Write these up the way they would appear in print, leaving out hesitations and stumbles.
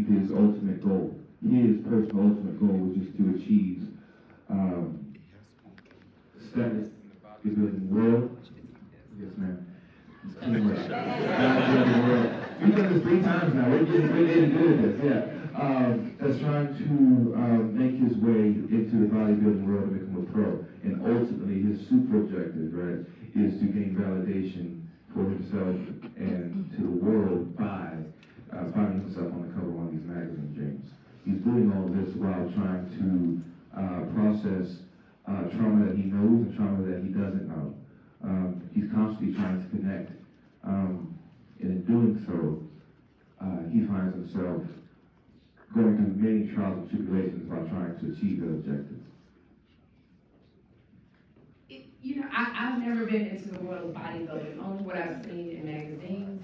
achieve his ultimate goal. His personal ultimate goal was just to achieve status in the bodybuilding world. Yes, ma'am. It's teamwork. Bodybuilding world. We've done this 3 times now. We're getting good at this. Yeah. That's trying to make his way into the bodybuilding world and become a pro. And ultimately, his super objective, right, is to gain validation for himself and to the world by finding himself on the cover of one of these magazine dreams. He's doing all this while trying to process trauma that he knows and trauma that he doesn't know. He's constantly trying to connect, and in doing so, he finds himself going through many trials and tribulations while trying to achieve his objectives. I've never been into the world of bodybuilding, only what I've seen in magazines,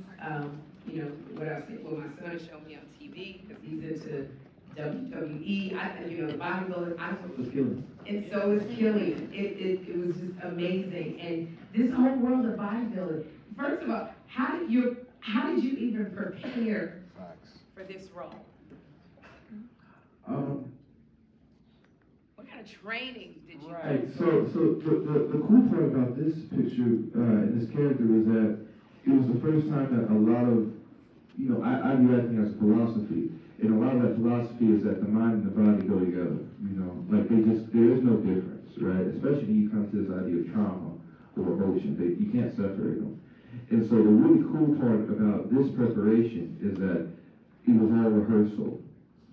what I've seen, what my son showed me on TV, because he's into WWE, bodybuilding, and so is killing. It was just amazing. And this whole world of bodybuilding, first of all, how did you even prepare for this role? What kind of training did you Right, so the cool part about this picture and this character is that it was the first time that a lot of, I view acting as philosophy, and a lot of that philosophy is that the mind and the body go together, like there is no difference, right? Especially when you come to this idea of trauma or emotion, you can't separate them. And so the really cool part about this preparation is that it was all rehearsal,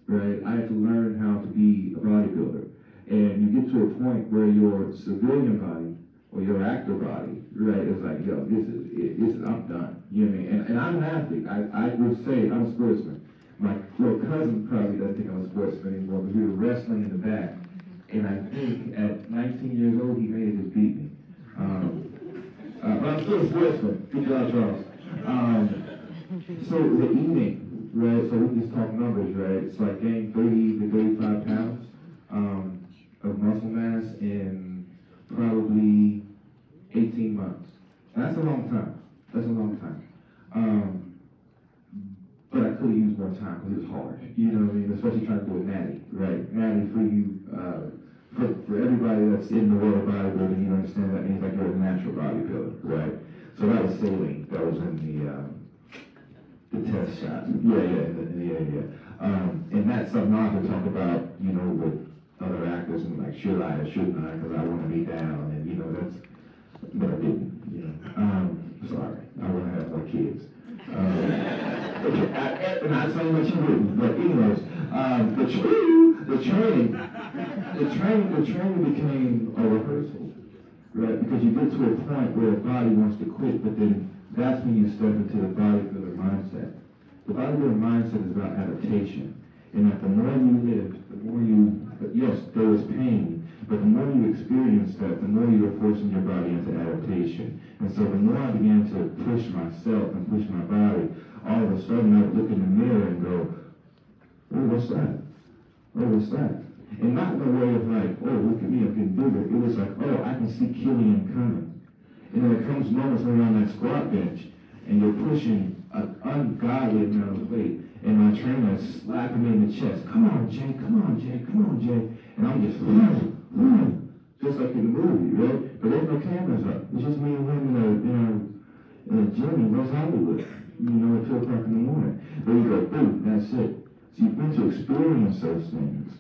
right? I had to learn how to be a bodybuilder. And you get to a point where your civilian body or your actor body, right, is like, yo, this is I'm done. You know what I mean? And I'm an athlete. I would say I'm a sportsman. My little cousin probably doesn't think I'm a sportsman anymore, but we were wrestling in the back. And I think at 19 years old, he made it just beat me. But I'm still a sportsman. Good job, Charles. So the eating, right, so we just talk numbers, right? So I gained 30 to 35 pounds. Of muscle mass in probably 18 months. And that's a long time. But I could have used more time because it was hard. You know what I mean? Especially trying to do a natty, right? Natty for you, for everybody that's in the world of bodybuilding, you understand that means like you're a natural bodybuilder, right? So that was saline. That was in the test shot. Yeah. And that's something I often talk about, with other actors and like, should I or shouldn't I, because I want to be down, and that's, but I didn't, sorry, I want to have more kids. Not saying that you wouldn't, but anyways, the training became a rehearsal, right? Because you get to a point where the body wants to quit, but then that's when you step into the bodybuilder mindset. The bodybuilder mindset is about adaptation, and that the more you live, the more yes, there is pain, but the more you experience that, the more you are forcing your body into adaptation. And so the more I began to push myself and push my body, all of a sudden I would look in the mirror and go, oh, what's that? Oh, what's that? And not in a way of like, oh, look at me, I'm getting bigger. It was like, oh, I can see Killian coming. And then there comes moments when you're on that squat bench and you're pushing an ungodly amount of weight. And my trainer is slapping me in the chest. Come on, Jay, come on, Jay, come on, Jay. And I'm just like in the movie, right? But there's no cameras up. It's just me and him in a gym in West Hollywood, at 2 o'clock in the morning. There you go, boom, that's it. So you've been to experience those things.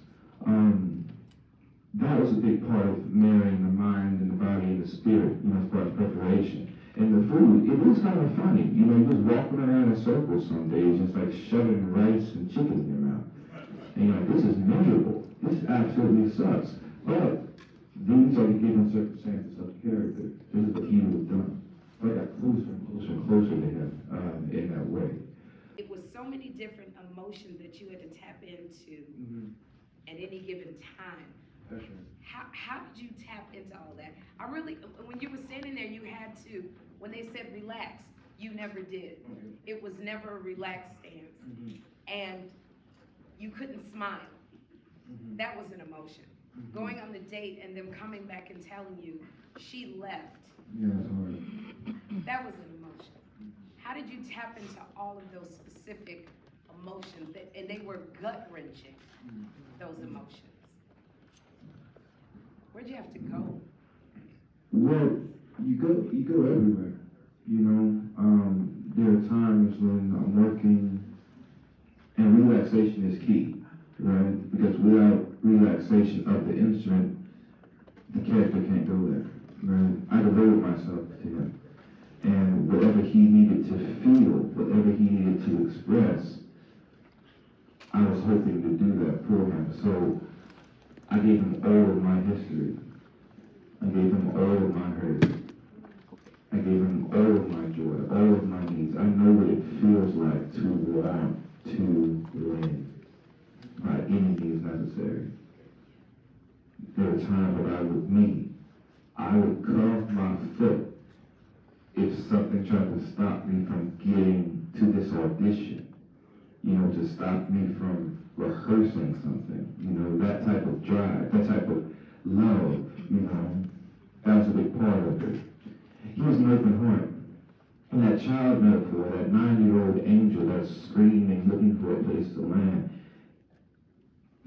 That was a big part of marrying the mind and the body and the spirit, as far as preparation. And the food, it was kind of funny. You're just walking around in circles some days, just like shoving rice and chicken in your mouth. And you're like, this is miserable. This absolutely sucks. But these are the given circumstances of character. This is what he would have done. So I got closer and closer and closer to him in that way. It was so many different emotions that you had to tap into at any given time. That's right. How did you tap into all that? When you were standing there, you had to, when they said relax, you never did. It was never a relaxed stance. And you couldn't smile. That was an emotion. Going on the date and them coming back and telling you she left. Yeah, that's hard. That was an emotion. How did you tap into all of those specific emotions, and they were gut-wrenching, those emotions. Where'd you have to go? Well, you go everywhere. You know, there are times when I'm working, and relaxation is key, right? Because without relaxation of the instrument, the character can't go there, right? I devoted myself to him, and whatever he needed to feel, whatever he needed to express, I was hoping to do that for him. So I gave him all of my history. I gave him all of my hurt. I gave him all of my joy, all of my needs. I know what it feels like to want to live by any means necessary. There were times when I would cuff my foot if something tried to stop me from getting to this audition. You know, to stop me from rehearsing something. You know, that type of drive, that type of love, you know, that was a big part of it. He was an open heart. And that child metaphor, that 9-year-old angel that's screaming, looking for a place to land,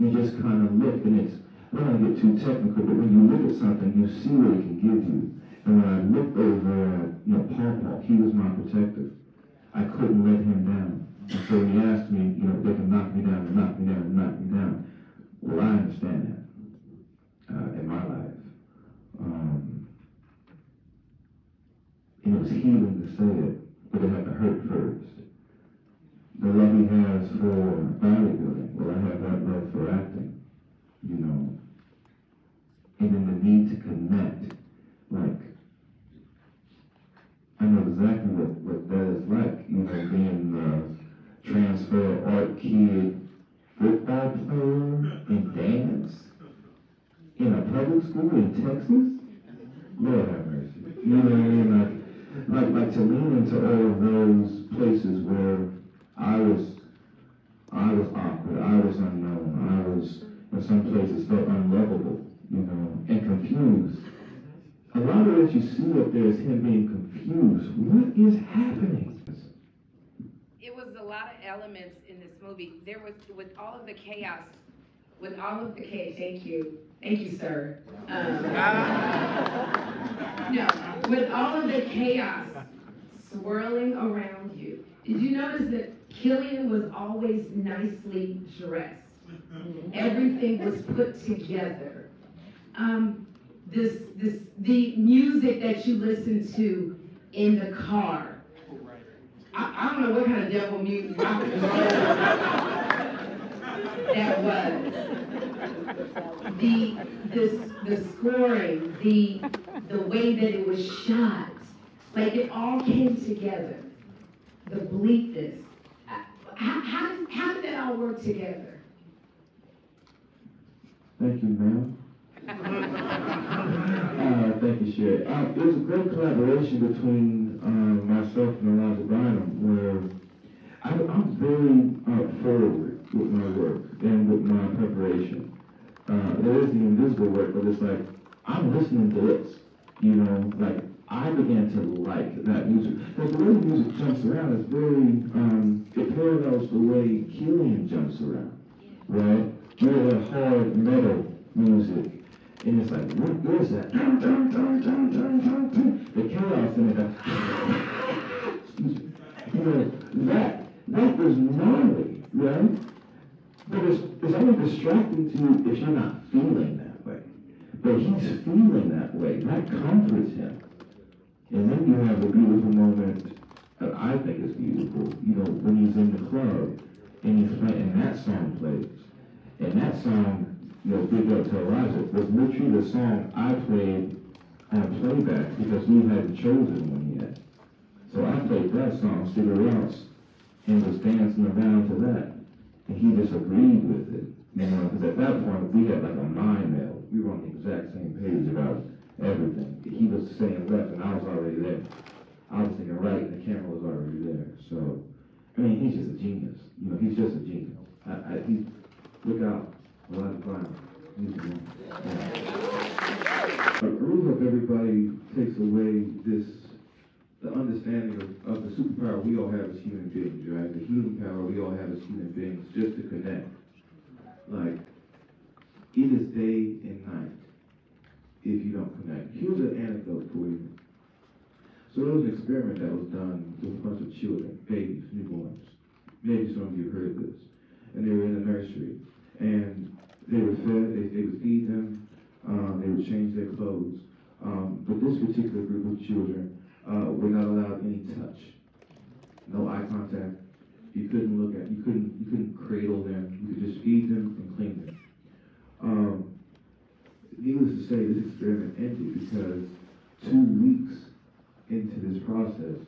you just kind of look, and it's, I don't want to get too technical, but when you look at something, you see what it can give you. And when I looked over at, Paw, he was my protector. I couldn't let him down. And so when he asked me, they can knock me down and knock me down and knock me down. Well, I understand that in my life. And it was healing to say it, but it had to hurt first. The love he has for bodybuilding, well, I have that love for acting, And then the need to connect, like, I know exactly what that is like, being the transfer art kid, football player, and dance in a public school in Texas. Lord have mercy. You know what I mean? Like to lean into all of those places where I was awkward, I was unknown, in some places felt unlovable, and confused. A lot of what you see up there is him being confused. What is happening? It was a lot of elements in this movie. There was, with all of the chaos, thank you, sir. No, with all of the chaos swirling around you, did you notice that Killian was always nicely dressed? Everything was put together. The music that you listen to in the car. I don't know what kind of devil music that was. The scoring, the way that it was shot, like it all came together. The bleakness. How did that all work together? Thank you, ma'am. Thank you, Sherri. It was a great collaboration between myself and Eliza Bynum, where I'm very forward with my work and with my preparation. There is the invisible work, but it's like, I'm listening to this, like, I began to like that music. Because the way the music jumps around is very, it parallels the way Killian jumps around, right? Really hard metal music. And it's like, what is that? Dun, dun, dun, dun, dun, dun, dun. The chaos in it, that was gnarly, right? But it's only distracting to you if you're not feeling that way. But he's feeling that way. That comforts him. And then you have the beautiful moment that I think is beautiful, when he's in the club and he's playing, and that song plays. And that song, Big Up to Eliza, was literally the song I played on playback because we hadn't chosen one yet. So I played that song, Cigarettes, and was dancing around to that. And he just agreed with it, because at that point we had like a mind meld. We were on the exact same page about everything. He was saying left and I was already there. I was thinking right and the camera was already there. So, he's just a genius. He's just a genius. Look out. A lot of fun. I really hope everybody takes away this the understanding of the superpower we all have as human beings, right? The healing power we all have as human beings, just to connect. Like, it is day and night if you don't connect. Here's an anecdote for you. So there was an experiment that was done with a bunch of children, babies, newborns. Maybe some of you heard this. And they were in a nursery. And they were fed, they would feed them, they would change their clothes. But this particular group of children were not allowed any touch. No eye contact. You couldn't look at, you couldn't cradle them. You could just feed them and clean them. Needless to say, this experiment ended because 2 weeks into this process,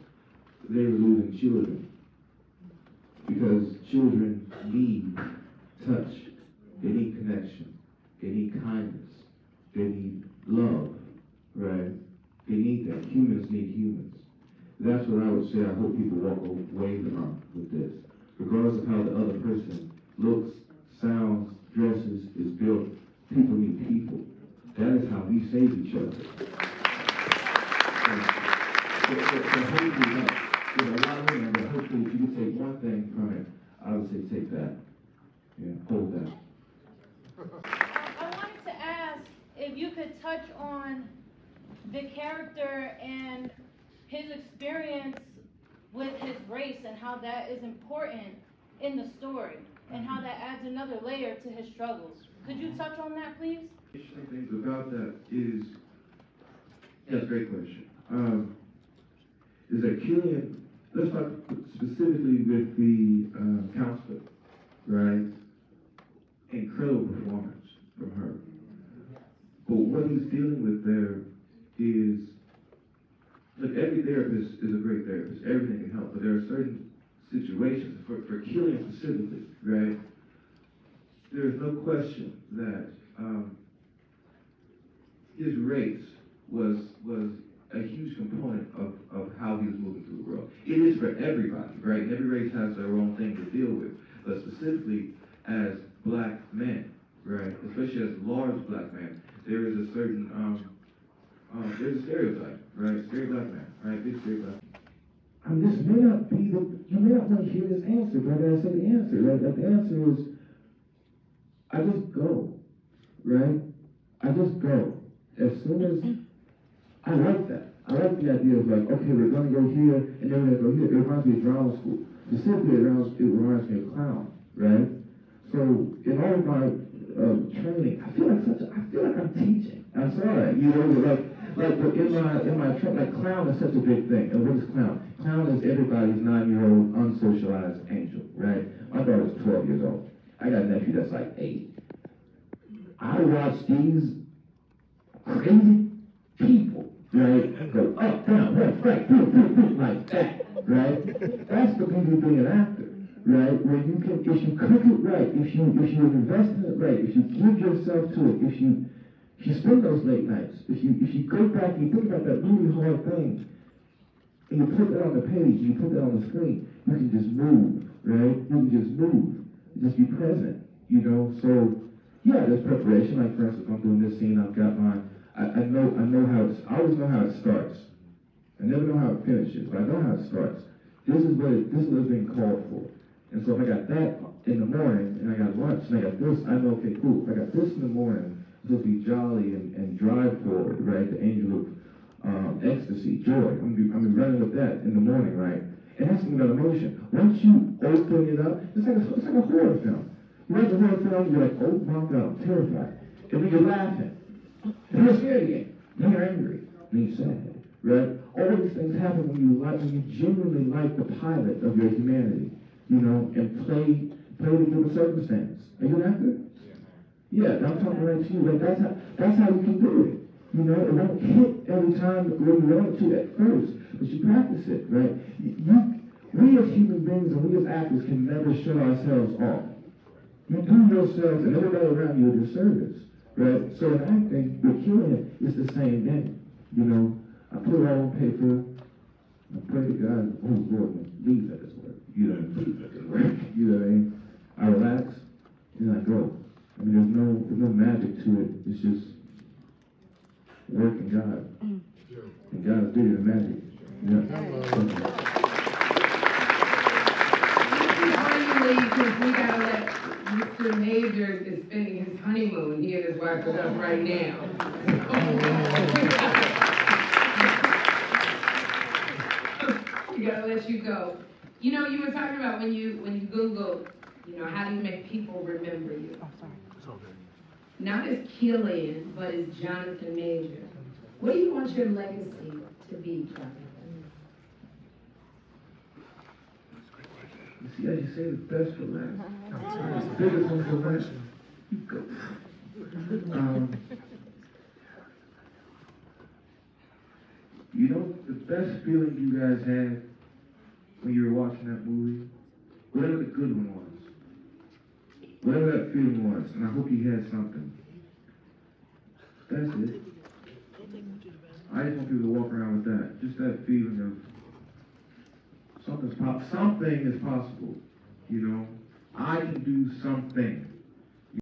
they were losing children. Because children need touch. They need connection. They need kindness. They need love, right? They need that. Humans need humans. That's what I would say I hope people walk away from with this. Regardless of how the other person looks, sounds, dresses, is built, people need people. That is how we save each other. So hopefully, there's a lot of women, but hopefully if you could take one thing from it, I would say take that. Yeah, hold that. I wanted to ask if you could touch on the character and his experience with his race and how that is important in the story and how that adds another layer to his struggles. Could you touch on that, please? Interesting things about that is, that's a great question. Is that Killian, let's talk specifically with the counselor, right? Incredible performance from her. But what he's dealing with there is, look, every therapist is a great therapist. Everything can help, but there are certain situations, for Killian specifically, right? There is no question that his race was a huge component of how he was moving through the world. It is for everybody, right? Every race has their own thing to deal with, but specifically as black men, right? Especially as large black men, there is a certain there's a stereotype, right? Scary black man, right? Big scary black man. I mean, this may not be you may not want to hear this answer, but I gotta say the answer, right? Like, the answer is, I just go, right? I just go. As soon as, I like that. I like the idea of like, okay, we're gonna go here, and then we're gonna go here. It reminds me of drama school. Specifically, it reminds me of clown, right? So, in all of my training, I feel like I'm teaching. I'm sorry, you know, but in my training, like, clown is such a big thing. And what is clown? Clown is everybody's 9-year-old unsocialized angel, right? My daughter's 12 years old. I got a nephew that's like 8. I watch these crazy people, right, go up, down, left, right, boom, like that, right? That's the beauty of being an actor, right? Where you can, if you cook it right, if you invest in it right, if you give yourself to it, if you spend those late nights, if you go back and you think about that really hard thing, and you put that on the page, you put that on the screen, you can just move, right? You can just move, just be present, you know? So, yeah, there's preparation. Like, for instance, I'm doing this scene, I've got my, I know how I always know how it starts. I never know how it finishes, but I know how it starts. This is what's being called for. And so if I got that in the morning, and I got lunch, and I got this, I know, okay, cool. If I got this in the morning, it's supposed to be jolly and drive forward, right? The angel of ecstasy, joy. I'm gonna be running with that in the morning, right? And that's another emotion. Once you open it up, it's like a horror film. You watch a horror film, you're like, oh my God, I'm terrified. And then you're laughing. And you're scared again. Then you're angry. Then you're sad, right? All these things happen when you genuinely like the pilot of your humanity, you know, and play the given circumstance. Are you an actor? Yeah, I'm talking right to you. Like, that's how you can do it. You know, it won't hit every time where you want it to at first, but you practice it, right? We as human beings and we as actors can never show ourselves off. You do yourself and everybody around you a disservice, right? So in acting, with Killian, it's the same thing. You know, I put it all on paper, I pray to God, oh Lord, please let this work. You know, please let this work. You know what I mean? I relax, and I go. I mean, there's no magic to it. It's just working God. And God is bigger than magic. Because we gotta let Mr. Majors is spending his honeymoon. He and his wife with us right now. We gotta let you go. You know, you were talking about when you Google, you know, how do you make people remember you? Oh, sorry. It's okay. Not as Killian, but as Jonathan Major. What do you want your legacy to be, Jonathan? You see, as you say, the best for last. The biggest one for last. You go. You know, the best feeling you guys had when you were watching that movie, whatever the good one was, whatever that feeling was, and I hope you had something. That's it. I just want people to walk around with that, just that feeling of something is possible, you know? I can do something.